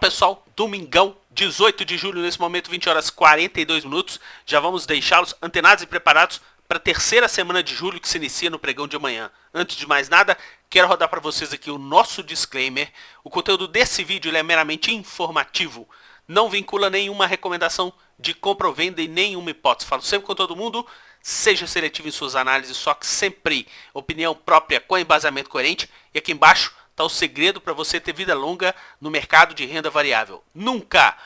pessoal, domingão, 18 de julho, nesse momento 20 horas 42 minutos, já vamos deixá-los antenados e preparados para a terceira semana de julho que se inicia no pregão de amanhã. Antes de mais nada, quero rodar para vocês aqui o nosso disclaimer. O conteúdo desse vídeo ele é meramente informativo, não vincula nenhuma recomendação de compra ou venda e nenhuma hipótese. Falo sempre com todo mundo, seja seletivo em suas análises, só que sempre opinião própria com embasamento coerente. E aqui embaixo está o segredo para você ter vida longa no mercado de renda variável. Nunca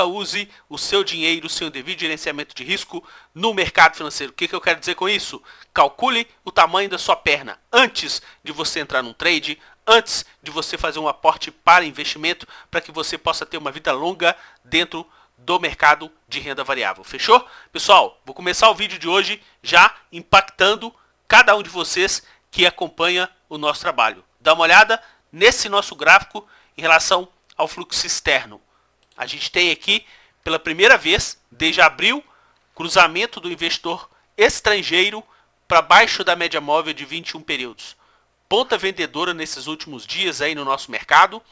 use o seu dinheiro sem o devido gerenciamento de risco no mercado financeiro. O que eu quero dizer com isso? Calcule o tamanho da sua perna antes de você entrar num trade, antes de você fazer um aporte para investimento, para que você possa ter uma vida longa dentro do mercado de renda variável. Fechou? Pessoal, vou começar o vídeo de hoje já impactando cada um de vocês que acompanha o nosso trabalho. Dá uma olhada nesse nosso gráfico em relação ao fluxo externo. A gente tem aqui, pela primeira vez, desde abril, cruzamento do investidor estrangeiro para baixo da média móvel de 21 períodos. Ponta vendedora nesses últimos dias aí no nosso mercado.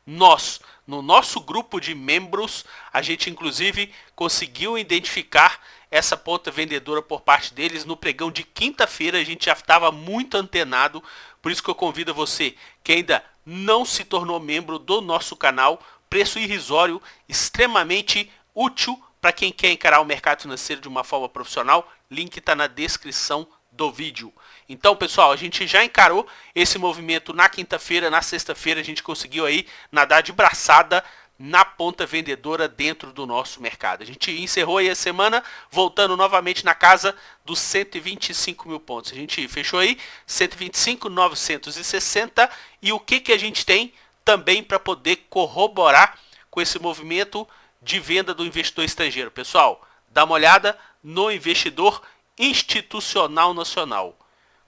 Nós, no nosso grupo de membros, a gente inclusive conseguiu identificar essa ponta vendedora por parte deles no pregão de quinta-feira. A gente já estava muito antenado, por isso que eu convido você que ainda não se tornou membro do nosso canal. Preço irrisório, extremamente útil para quem quer encarar o mercado financeiro de uma forma profissional. Link está na descrição do vídeo. Então, pessoal, a gente já encarou esse movimento na quinta-feira, na sexta-feira a gente conseguiu aí nadar de braçada na ponta vendedora dentro do nosso mercado. A gente encerrou aí a semana voltando novamente na casa dos 125 mil pontos. A gente fechou aí 125.960 e o que a gente tem também para poder corroborar com esse movimento de venda do investidor estrangeiro. Pessoal, dá uma olhada no investidor institucional nacional.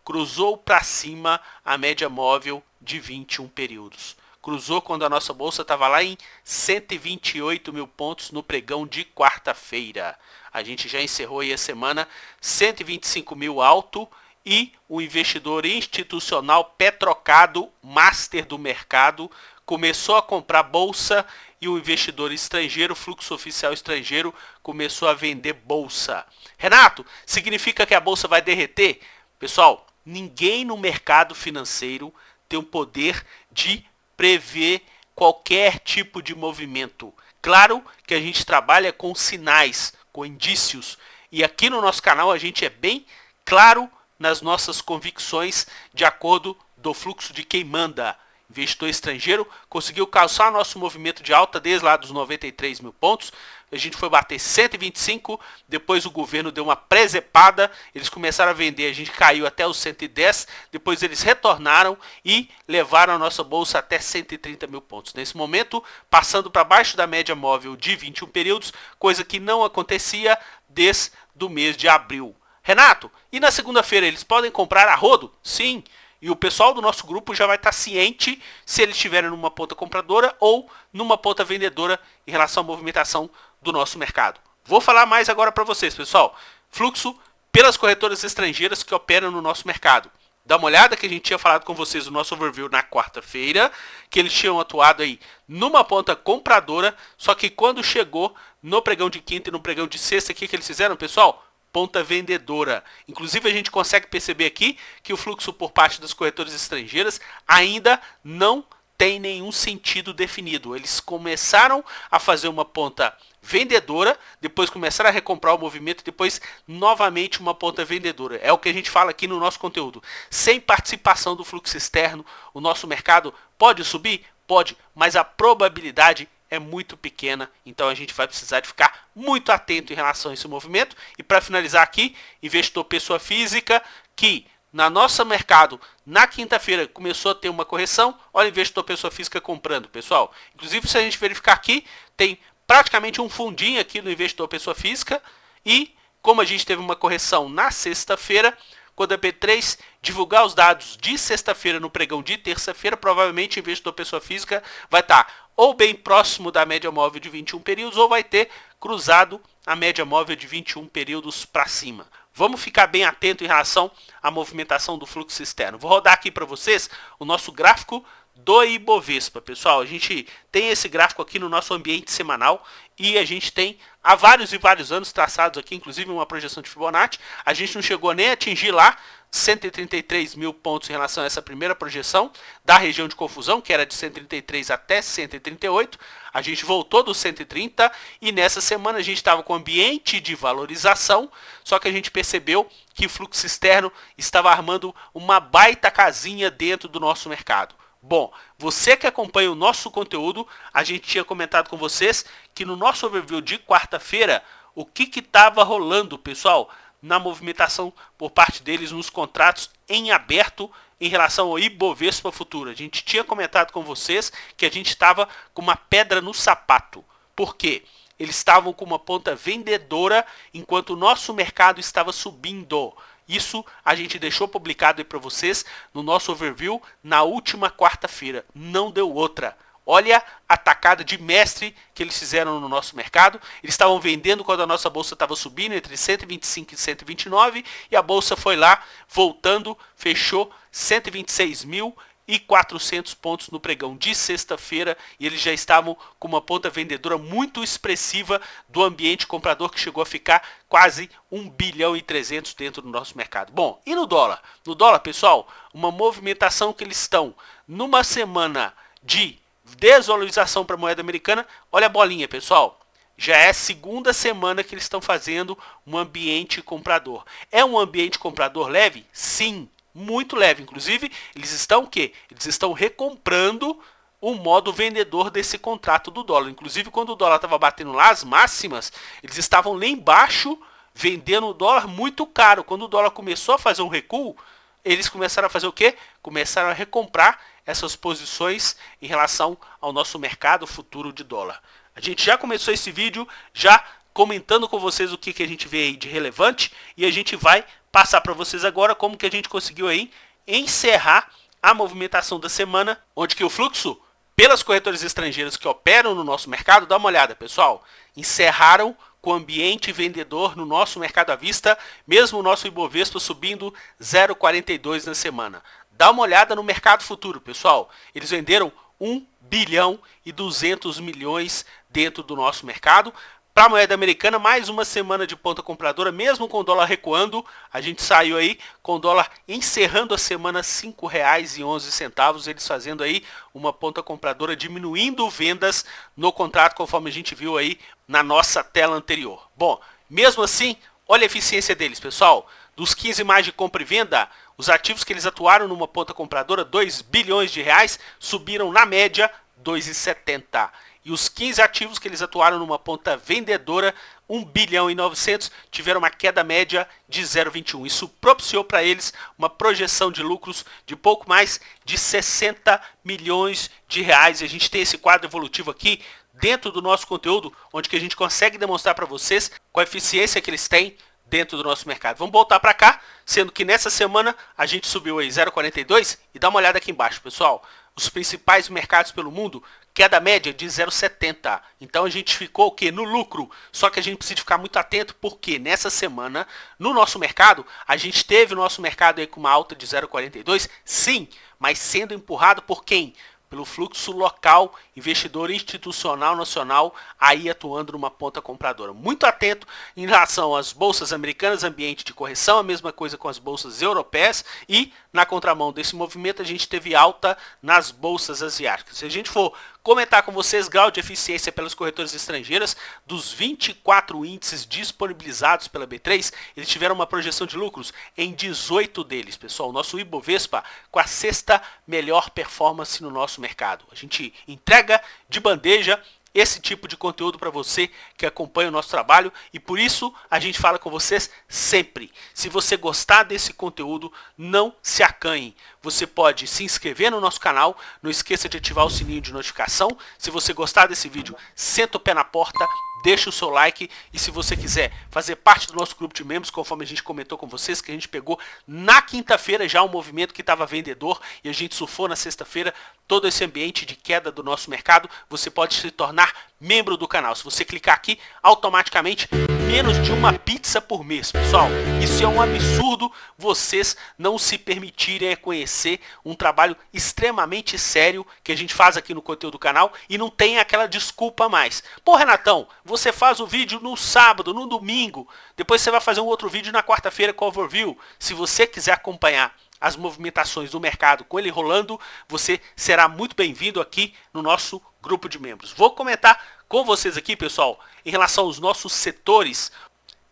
Cruzou para cima a média móvel de 21 períodos. Cruzou quando a nossa bolsa estava lá em 128 mil pontos no pregão de quarta-feira. A gente já encerrou aí a semana 125 mil alto e o investidor institucional Petrocado, master do mercado, começou a comprar bolsa e o investidor estrangeiro, fluxo oficial estrangeiro, começou a vender bolsa. Renato, significa que a bolsa vai derreter? Pessoal, ninguém no mercado financeiro tem o poder de prever qualquer tipo de movimento. Claro que a gente trabalha com sinais, com indícios, e aqui no nosso canal a gente é bem claro nas nossas convicções de acordo do fluxo de quem manda. Investidor estrangeiro conseguiu calçar nosso movimento de alta desde lá dos 93 mil pontos. A gente foi bater 125, depois o governo deu uma presepada, eles começaram a vender, a gente caiu até os 110, depois eles retornaram e levaram a nossa bolsa até 130 mil pontos. Nesse momento, passando para baixo da média móvel de 21 períodos, coisa que não acontecia desde o mês de abril. Renato, e na segunda-feira eles podem comprar a rodo? Sim. E o pessoal do nosso grupo já vai estar ciente se eles estiverem numa ponta compradora ou numa ponta vendedora em relação à movimentação do nosso mercado. Vou falar mais agora para vocês, pessoal. Fluxo pelas corretoras estrangeiras que operam no nosso mercado. Dá uma olhada que a gente tinha falado com vocês no nosso overview na quarta-feira, que eles tinham atuado aí numa ponta compradora, só que quando chegou no pregão de quinta e no pregão de sexta, o que eles fizeram, pessoal? Ponta vendedora. Inclusive a gente consegue perceber aqui que o fluxo por parte das corretoras estrangeiras ainda não tem nenhum sentido definido. Eles começaram a fazer uma ponta vendedora, depois começaram a recomprar o movimento, depois novamente uma ponta vendedora. É o que a gente fala aqui no nosso conteúdo. Sem participação do fluxo externo, o nosso mercado pode subir? Pode, mas a probabilidade é muito pequena, então a gente vai precisar de ficar muito atento em relação a esse movimento. E para finalizar aqui, investidor pessoa física que na nosso mercado na quinta-feira começou a ter uma correção. Olha, investidor pessoa física comprando, pessoal. Inclusive, se a gente verificar aqui, tem praticamente um fundinho aqui no investidor pessoa física. E como a gente teve uma correção na sexta-feira, quando a B3 divulgar os dados de sexta-feira no pregão de terça-feira, provavelmente o investidor pessoa física vai estar ou bem próximo da média móvel de 21 períodos ou vai ter cruzado a média móvel de 21 períodos para cima. Vamos ficar bem atento em relação à movimentação do fluxo externo. Vou rodar aqui para vocês o nosso gráfico do Ibovespa, pessoal. A gente tem esse gráfico aqui no nosso ambiente semanal e a gente tem há vários e vários anos traçados aqui, inclusive uma projeção de Fibonacci. A gente não chegou nem a atingir lá 133 mil pontos em relação a essa primeira projeção da região de confusão, que era de 133 até 138. A gente voltou dos 130 e nessa semana a gente estava com ambiente de valorização, só que a gente percebeu que o fluxo externo estava armando uma baita casinha dentro do nosso mercado. Bom, você que acompanha o nosso conteúdo, a gente tinha comentado com vocês que no nosso overview de quarta-feira, o que estava rolando, pessoal, na movimentação por parte deles nos contratos em aberto em relação ao Ibovespa Futuro. A gente tinha comentado com vocês que a gente estava com uma pedra no sapato. Por quê? Eles estavam com uma ponta vendedora enquanto o nosso mercado estava subindo. Isso a gente deixou publicado aí para vocês no nosso overview na última quarta-feira. Não deu outra. Olha a tacada de mestre que eles fizeram no nosso mercado. Eles estavam vendendo quando a nossa bolsa estava subindo entre 125 e 129 e a bolsa foi lá, voltando, fechou 126.400 pontos no pregão de sexta-feira e eles já estavam com uma ponta vendedora muito expressiva do ambiente comprador que chegou a ficar quase 1 bilhão e 300 dentro do nosso mercado. Bom, e no dólar? No dólar, pessoal, uma movimentação que eles estão numa semana de desvalorização para a moeda americana. Olha a bolinha, pessoal. Já é a segunda semana que eles estão fazendo um ambiente comprador. É um ambiente comprador leve? Sim, muito leve. Inclusive, eles estão o quê? Eles estão recomprando o modo vendedor desse contrato do dólar. Inclusive, quando o dólar estava batendo lá as máximas, eles estavam lá embaixo vendendo o dólar muito caro. Quando o dólar começou a fazer um recuo, eles começaram a fazer o quê? Começaram a recomprar essas posições em relação ao nosso mercado futuro de dólar. A gente já começou esse vídeo já comentando com vocês o que a gente vê aí de relevante e a gente vai passar para vocês agora como que a gente conseguiu aí encerrar a movimentação da semana, onde que o fluxo pelas corretoras estrangeiras que operam no nosso mercado, dá uma olhada, pessoal, encerraram com o ambiente vendedor no nosso mercado à vista, mesmo o nosso Ibovespa subindo 0,42 na semana. Dá uma olhada no mercado futuro, pessoal. Eles venderam 1 bilhão e 200 milhões dentro do nosso mercado. Para a moeda americana, mais uma semana de ponta compradora, mesmo com o dólar recuando. A gente saiu aí com o dólar encerrando a semana R$ 5,11. Eles fazendo aí uma ponta compradora, diminuindo vendas no contrato, conforme a gente viu aí na nossa tela anterior. Bom, mesmo assim, olha a eficiência deles, pessoal. Dos 15 mais de compra e venda, os ativos que eles atuaram numa ponta compradora, 2 bilhões de reais, subiram na média 2,70. E os 15 ativos que eles atuaram numa ponta vendedora, 1 bilhão e 900, tiveram uma queda média de 0,21. Isso propiciou para eles uma projeção de lucros de pouco mais de 60 milhões de reais. E a gente tem esse quadro evolutivo aqui dentro do nosso conteúdo, onde que a gente consegue demonstrar para vocês qual a eficiência que eles têm dentro do nosso mercado. Vamos voltar para cá, sendo que nessa semana a gente subiu aí 0,42 e dá uma olhada aqui embaixo, pessoal. Os principais mercados pelo mundo, queda média de 0,70. Então a gente ficou o quê? No lucro. Só que a gente precisa ficar muito atento porque nessa semana, no nosso mercado, a gente teve o nosso mercado aí com uma alta de 0,42, sim, mas sendo empurrado por quem? Pelo fluxo local, investidor institucional nacional, aí atuando numa ponta compradora. Muito atento em relação às bolsas americanas, ambiente de correção, a mesma coisa com as bolsas europeias e na contramão desse movimento a gente teve alta nas bolsas asiáticas. Se a gente for comentar com vocês grau de eficiência pelas corretoras estrangeiras, dos 24 índices disponibilizados pela B3, eles tiveram uma projeção de lucros em 18 deles, pessoal. O nosso Ibovespa com a sexta melhor performance no nosso mercado. A gente entrega de bandeja esse tipo de conteúdo para você que acompanha o nosso trabalho e por isso a gente fala com vocês sempre. Se você gostar desse conteúdo, não se acanhe. Você pode se inscrever no nosso canal, não esqueça de ativar o sininho de notificação. Se você gostar desse vídeo, senta o pé na porta, deixa o seu like e se você quiser fazer parte do nosso grupo de membros, conforme a gente comentou com vocês, que a gente pegou na quinta-feira já um movimento que estava vendedor e a gente surfou na sexta-feira todo esse ambiente de queda do nosso mercado, você pode se tornar membro do canal. Se você clicar aqui, automaticamente menos de uma pizza por mês, pessoal. Isso é um absurdo, vocês não se permitirem conhecer um trabalho extremamente sério que a gente faz aqui no conteúdo do canal e não tem aquela desculpa mais. Pô, Renatão, você faz o vídeo no sábado, no domingo, depois você vai fazer um outro vídeo na quarta-feira com overview. Se você quiser acompanhar as movimentações do mercado com ele rolando, você será muito bem-vindo aqui no nosso grupo de membros. Vou comentar com vocês aqui, pessoal, em relação aos nossos setores.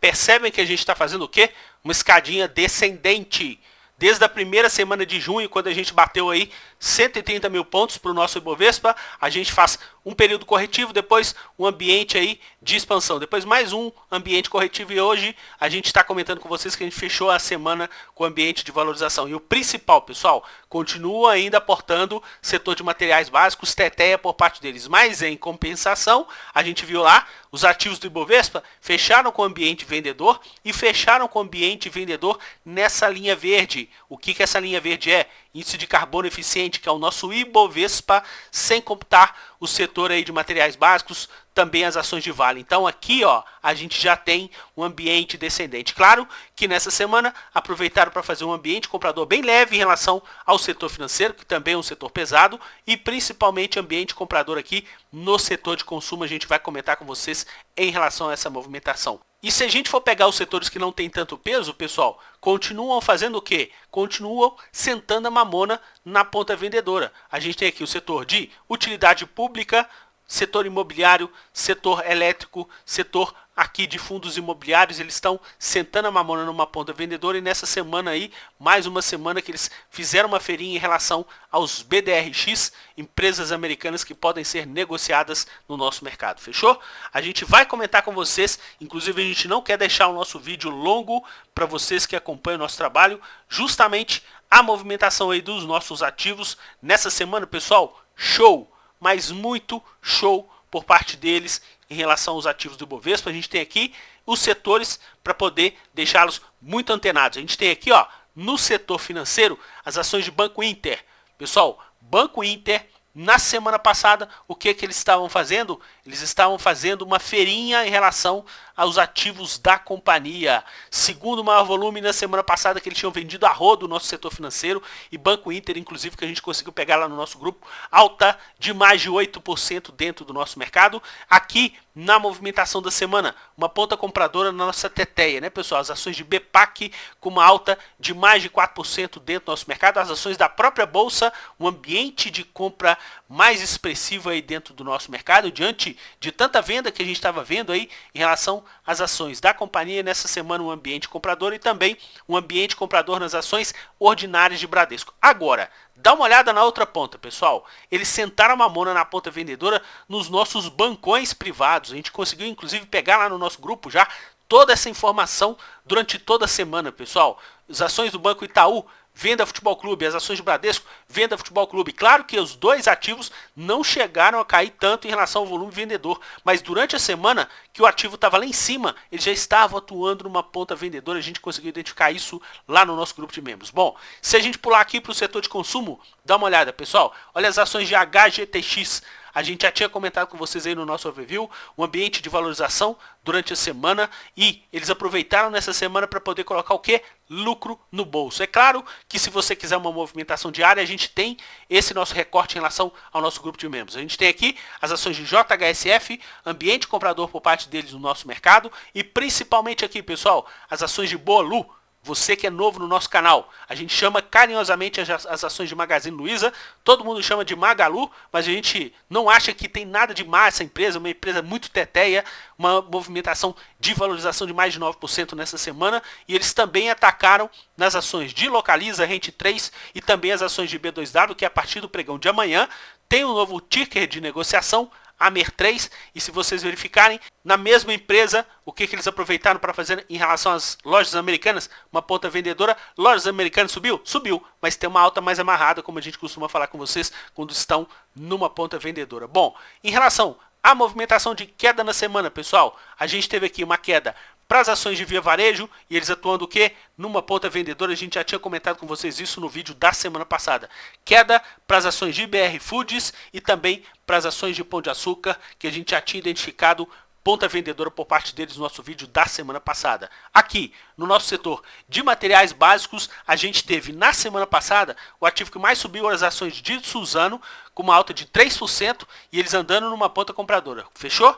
Percebem que a gente está fazendo o quê? Uma escadinha descendente. Desde a primeira semana de junho, quando a gente bateu aí 130 mil pontos para o nosso Ibovespa, a gente faz um período corretivo, depois um ambiente aí de expansão, depois mais um ambiente corretivo e hoje a gente está comentando com vocês que a gente fechou a semana com o ambiente de valorização. E o principal, pessoal, continua ainda aportando setor de materiais básicos, teteia por parte deles, mas em compensação, a gente viu lá, os ativos do Ibovespa fecharam com o ambiente vendedor e fecharam com o ambiente vendedor nessa linha verde. O que essa linha verde é? Índice de carbono eficiente, que é o nosso Ibovespa, sem computar o setor aí de materiais básicos, também as ações de Vale. Então aqui, ó, a gente já tem um ambiente descendente. Claro que nessa semana aproveitaram para fazer um ambiente comprador bem leve em relação ao setor financeiro, que também é um setor pesado, e principalmente ambiente comprador aqui no setor de consumo. A gente vai comentar com vocês em relação a essa movimentação. E se a gente for pegar os setores que não tem tanto peso, pessoal, continuam fazendo o quê? Continuam sentando a mamona na ponta vendedora. A gente tem aqui o setor de utilidade pública, setor imobiliário, setor elétrico, setor aqui de fundos imobiliários. Eles estão sentando a mamona numa ponta vendedora e nessa semana aí, mais uma semana que eles fizeram uma feirinha em relação aos BDRX, empresas americanas que podem ser negociadas no nosso mercado. Fechou? A gente vai comentar com vocês, inclusive a gente não quer deixar o nosso vídeo longo para vocês que acompanham o nosso trabalho, justamente a movimentação aí dos nossos ativos nessa semana, pessoal. Show! Mas muito show por parte deles em relação aos ativos do Ibovespa. A gente tem aqui os setores para poder deixá-los muito antenados. A gente tem aqui, ó, no setor financeiro, as ações de Banco Inter. Pessoal, Banco Inter, na semana passada, o que eles estavam fazendo? Eles estavam fazendo uma feirinha em relação aos ativos da companhia. Segundo o maior volume na semana passada que eles tinham vendido a rodo o nosso setor financeiro e Banco Inter, inclusive, que a gente conseguiu pegar lá no nosso grupo, alta de mais de 8% dentro do nosso mercado. Aqui, na movimentação da semana, uma ponta compradora na nossa teteia, né, pessoal? As ações de BPAC com uma alta de mais de 4% dentro do nosso mercado. As ações da própria Bolsa, um ambiente de compra mais expressivo aí dentro do nosso mercado, diante de tanta venda que a gente estava vendo aí em relação às ações da companhia. Nessa semana um ambiente comprador e também um ambiente comprador nas ações ordinárias de Bradesco. Agora, dá uma olhada na outra ponta, pessoal. Eles sentaram a mamona na ponta vendedora nos nossos bancões privados. A gente conseguiu inclusive pegar lá no nosso grupo já toda essa informação durante toda a semana, pessoal. As ações do Banco Itaú, Venda Futebol Clube, as ações de Bradesco, Venda Futebol Clube. Claro que os dois ativos não chegaram a cair tanto em relação ao volume vendedor, mas durante a semana que o ativo estava lá em cima, ele já estava atuando numa ponta vendedora. A gente conseguiu identificar isso lá no nosso grupo de membros. Bom, se a gente pular aqui para o setor de consumo, dá uma olhada, pessoal. Olha as ações de HGTX. A gente já tinha comentado com vocês aí no nosso overview, um ambiente de valorização durante a semana e eles aproveitaram nessa semana para poder colocar o quê? Lucro no bolso. É claro que se você quiser uma movimentação diária, a gente tem esse nosso recorte em relação ao nosso grupo de membros. A gente tem aqui as ações de JHSF, ambiente comprador por parte deles no nosso mercado e principalmente aqui, pessoal, as ações de Boalu. Você que é novo no nosso canal, a gente chama carinhosamente as ações de Magazine Luiza, todo mundo chama de Magalu, mas a gente não acha que tem nada de má essa empresa, uma empresa muito teteia, uma movimentação de valorização de mais de 9% nessa semana, e eles também atacaram nas ações de Localiza, Rente 3 e também as ações de B2W, que a partir do pregão de amanhã tem um novo ticker de negociação, AMER3, e se vocês verificarem, na mesma empresa, o que eles aproveitaram para fazer em relação às lojas americanas, uma ponta vendedora, lojas americanas subiu? Subiu, mas tem uma alta mais amarrada, como a gente costuma falar com vocês, quando estão numa ponta vendedora. Bom, em relação à movimentação de queda na semana, pessoal, a gente teve aqui uma queda para as ações de Via Varejo, e eles atuando o quê? Numa ponta vendedora. A gente já tinha comentado com vocês isso no vídeo da semana passada. Queda para as ações de BR Foods e também para as ações de Pão de Açúcar, que a gente já tinha identificado ponta vendedora por parte deles no nosso vídeo da semana passada. Aqui, no nosso setor de materiais básicos, a gente teve na semana passada o ativo que mais subiu, as ações de Suzano, com uma alta de 3% e eles andando numa ponta compradora. Fechou?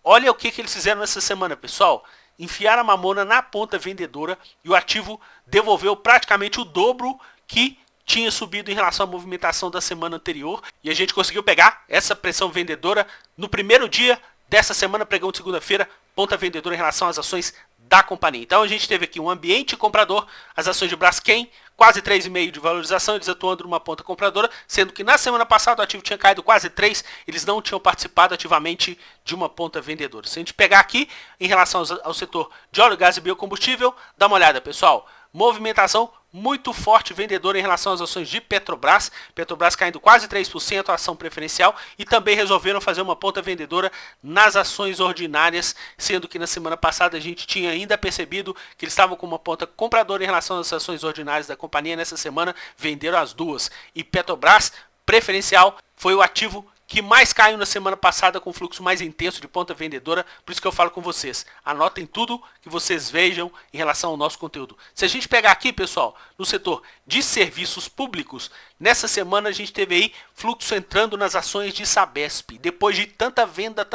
Olha o que eles fizeram nessa semana, pessoal. Enfiaram a mamona na ponta vendedora e o ativo devolveu praticamente o dobro que tinha subido em relação à movimentação da semana anterior. E a gente conseguiu pegar essa pressão vendedora no primeiro dia dessa semana, pregão de segunda-feira, ponta vendedora em relação às ações da companhia. Então a gente teve aqui um ambiente comprador, as ações de Braskem, quase 3,5 de valorização, eles atuando numa ponta compradora, sendo que na semana passada o ativo tinha caído quase 3, eles não tinham participado ativamente de uma ponta vendedora. Se a gente pegar aqui, em relação ao setor de óleo, gás e biocombustível, dá uma olhada, pessoal. Movimentação muito forte vendedora em relação às ações de Petrobras. Petrobras caindo quase 3%, a ação preferencial. E também resolveram fazer uma ponta vendedora nas ações ordinárias, sendo que na semana passada a gente tinha ainda percebido que eles estavam com uma ponta compradora em relação às ações ordinárias da companhia. Nessa semana venderam as duas. E Petrobras preferencial foi o ativo que mais caiu na semana passada, com fluxo mais intenso de ponta vendedora. Por isso que eu falo com vocês, anotem tudo que vocês vejam em relação ao nosso conteúdo. Se a gente pegar aqui, pessoal, no setor de serviços públicos, nessa semana a gente teve aí fluxo entrando nas ações de Sabesp, depois de tanta venda,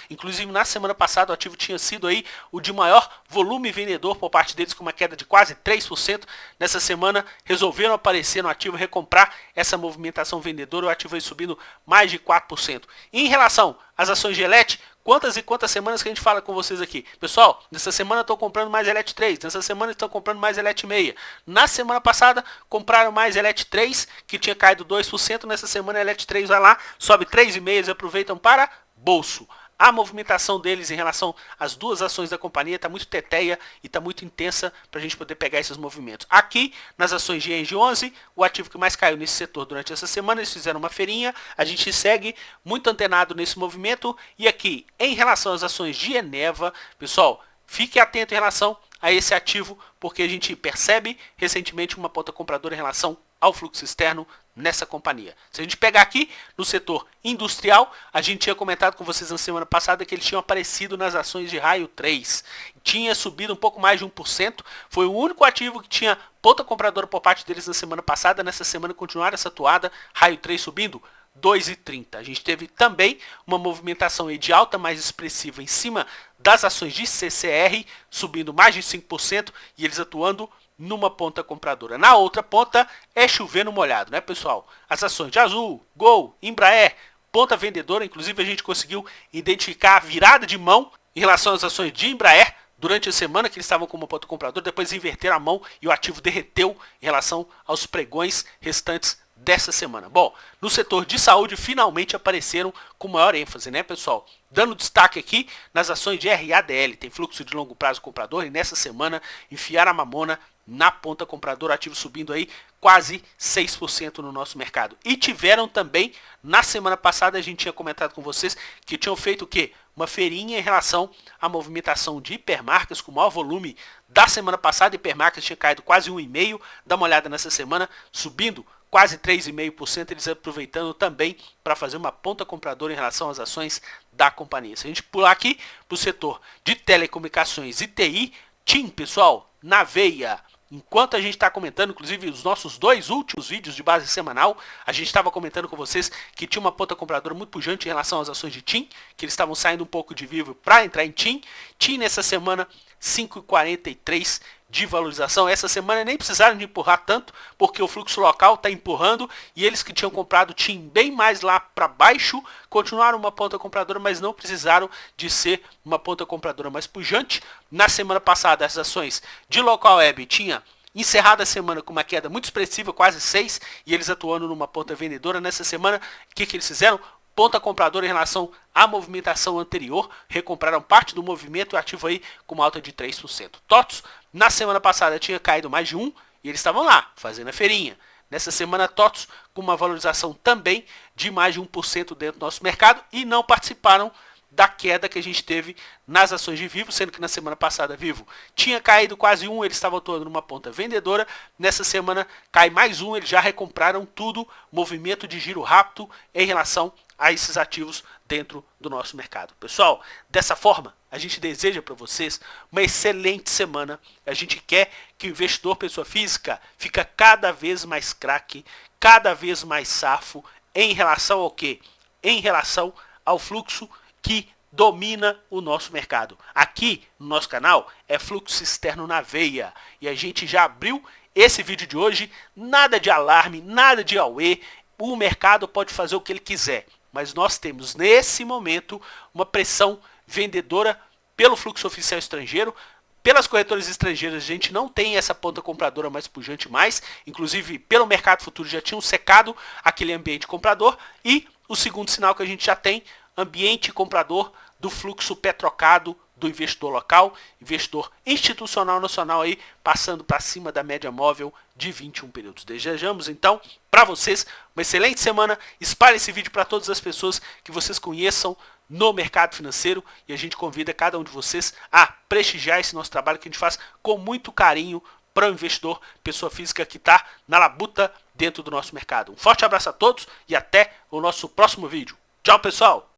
inclusive na semana passada o ativo tinha sido aí o de maior volume vendedor por parte deles, com uma queda de quase 3%. Nessa semana resolveram aparecer no ativo, recomprar essa movimentação vendedora, o ativo aí subindo mais de 4%. E em relação às ações de Elet, quantas e quantas semanas que a gente fala com vocês aqui? Pessoal, nessa semana estão comprando mais Elet 3, nessa semana estão comprando mais Elet 6. Na semana passada compraram mais Elet 3, que tinha caído 2%, nessa semana Elet 3 vai lá, sobe 3,5%, eles aproveitam para bolso. A movimentação deles em relação às duas ações da companhia está muito teteia e está muito intensa para a gente poder pegar esses movimentos. Aqui, nas ações de Engie 11, o ativo que mais caiu nesse setor durante essa semana, eles fizeram uma feirinha, a gente segue muito antenado nesse movimento. E aqui, em relação às ações de Eneva, pessoal, fique atento em relação a esse ativo, porque a gente percebe recentemente uma ponta compradora em relação ao fluxo externo nessa companhia. Se a gente pegar aqui no setor industrial, a gente tinha comentado com vocês na semana passada que eles tinham aparecido nas ações de Raio 3. Tinha subido um pouco mais de 1%. Foi o único ativo que tinha ponta compradora por parte deles na semana passada. Nessa semana continuaram essa atuada, Raio 3 subindo 2,30. A gente teve também uma movimentação aí de alta mais expressiva em cima das ações de CCR, subindo mais de 5% e eles atuando numa ponta compradora. Na outra ponta é chover no molhado, né, pessoal? As ações de Azul, Gol, Embraer, ponta vendedora. Inclusive a gente conseguiu identificar a virada de mão em relação às ações de Embraer durante a semana, que eles estavam com uma ponta compradora, depois inverteram a mão e o ativo derreteu em relação aos pregões restantes dessa semana. Bom, no setor de saúde finalmente apareceram com maior ênfase, né, pessoal? Dando destaque aqui nas ações de RADL, tem fluxo de longo prazo comprador e nessa semana enfiaram a mamona na ponta compradora, ativo subindo aí quase 6% no nosso mercado. E tiveram também, na semana passada a gente tinha comentado com vocês que tinham feito o quê? Uma feirinha em relação à movimentação de hipermarcas com maior volume da semana passada. Hipermarcas tinha caído quase 1,5%, dá uma olhada nessa semana, subindo quase 3,5%, eles aproveitando também para fazer uma ponta compradora em relação às ações da companhia. Se a gente pular aqui para o setor de telecomunicações e TI, TIM, pessoal, na veia. Enquanto a gente está comentando, inclusive os nossos 2 últimos vídeos de base semanal, a gente estava comentando com vocês que tinha uma ponta compradora muito pujante em relação às ações de TIM, que eles estavam saindo um pouco de Vivo para entrar em TIM. TIM nessa semana 5,43 de valorização. Essa semana nem precisaram de empurrar tanto, porque o fluxo local está empurrando e eles que tinham comprado TIM bem mais lá para baixo, continuaram uma ponta compradora, mas não precisaram de ser uma ponta compradora mais pujante. Na semana passada, as ações de Local Web tinha encerrado a semana com uma queda muito expressiva, quase 6%, e eles atuando numa ponta vendedora. Nessa semana, o que eles fizeram? Ponta compradora em relação à movimentação anterior, recompraram parte do movimento ativo aí com uma alta de 3%. TOTS, na semana passada tinha caído mais de 1% e eles estavam lá, fazendo a feirinha. Nessa semana, TOTS com uma valorização também de mais de 1% dentro do nosso mercado e não participaram da queda que a gente teve nas ações de Vivo, sendo que na semana passada Vivo tinha caído quase 1%, eles estavam atuando numa ponta vendedora. Nessa semana cai mais 1%, eles já recompraram tudo, movimento de giro rápido em relação a esses ativos dentro do nosso mercado. Pessoal, dessa forma, a gente deseja para vocês uma excelente semana. A gente quer que o investidor pessoa física fica cada vez mais craque, cada vez mais safo em relação ao quê? Em relação ao fluxo que domina o nosso mercado. Aqui no nosso canal é fluxo externo na veia e a gente já abriu esse vídeo de hoje, nada de alarme, nada de auê, o mercado pode fazer o que ele quiser, mas nós temos nesse momento uma pressão vendedora pelo fluxo oficial estrangeiro. Pelas corretoras estrangeiras a gente não tem essa ponta compradora mais pujante mais, inclusive pelo mercado futuro já tinham secado aquele ambiente comprador. E o segundo sinal que a gente já tem, ambiente comprador do fluxo petrocado do investidor local, investidor institucional nacional aí, passando para cima da média móvel de 21 períodos. Desejamos então para vocês uma excelente semana. Espalhe esse vídeo para todas as pessoas que vocês conheçam no mercado financeiro e a gente convida cada um de vocês a prestigiar esse nosso trabalho que a gente faz com muito carinho para o investidor, pessoa física que está na labuta dentro do nosso mercado. Um forte abraço a todos e até o nosso próximo vídeo. Tchau, pessoal!